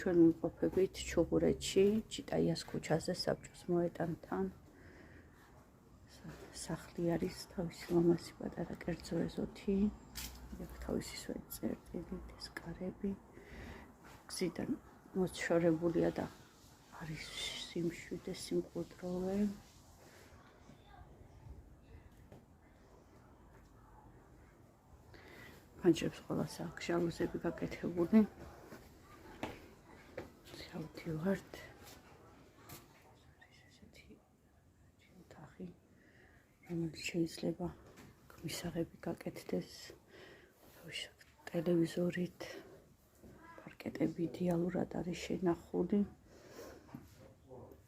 ჩვენ ვიმყოფებით ჩუღურეთში, ჩიტაიას ქუჩაზე, საბჭოს მოედანთან. სახლი არის თავისი ლამაზი პატარა კერძო ეზოთი. თავისი სვეტ წერტილით, ეს კარები. გზიდან მოშორებულია და არის სიმშვიდე, სიმყუდროვე. ფანჯრებს ყველას აქვს ჟალუზები გაკეთებული. შავთი ვართ. ესეთი ოთახი, რომელიც შეიძლება მისაღები გაკეთდეს. ტელევიზორით, პარკეტები იდეალურად არის შენახული.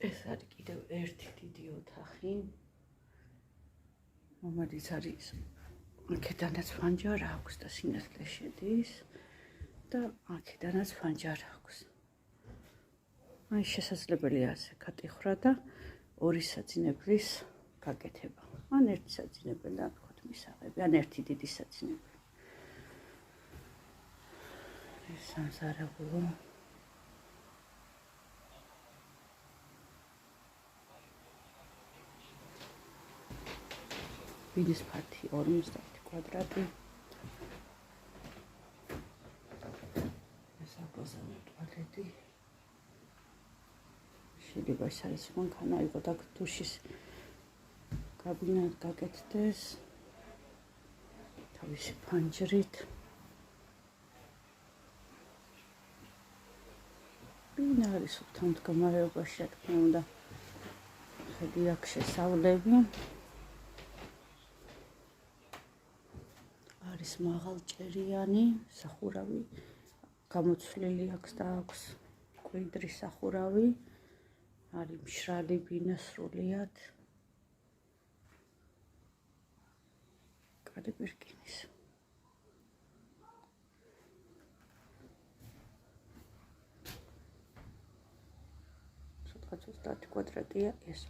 ეს არის კიდევ ერთი დიდი ოთახი, რომელიც არის აქედანაც ფანჯარა აქვს და სინათლე შედის და აქედანაც ფანჯარა აქვს. აი შესაძლებელია ასე გატიხრა და ორი საძინებლის გაკეთება. ან ერთი საძინებელი და თქვათ მისაღები, ან ერთი დიდი საძინებელი. ეს სამზარეულო ბიდის ფართი 50 კვადრატი. ეს აბაზანი ტუალეტი. შეიძლება ეს არის მანქანა იყო და დუშის კაბინეტ გაკეთდეს თავისი ფანჯრით. ბინა არის უთანთ მდგომარეობაში, რა თქმა უნდა. ხედი აქვს შესავლები. არის მაღალჭერიანი სახურავი, გამოცვლილი აქვს და აქვს კვიდრის სახურავი. არის მშრალი ბინა სრულიად. კარი პირკინის. ცოტა 30 კვადრატია ეს.